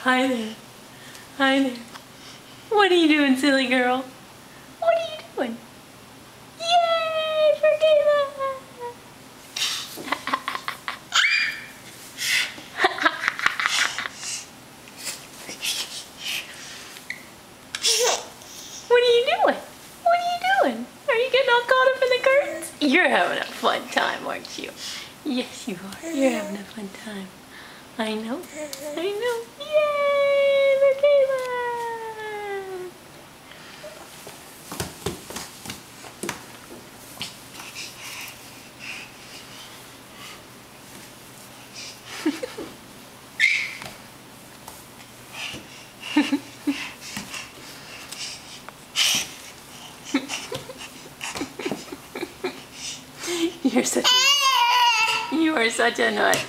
Hi there. Hi there. What are you doing, silly girl? What are you doing? Yay for Kayla! What are you doing? What are you doing? Are you getting all caught up in the curtains? You're having a fun time, aren't you? Yes, you are. You're having a fun time. I know. I know. Yay for Kayla! You are such a nut.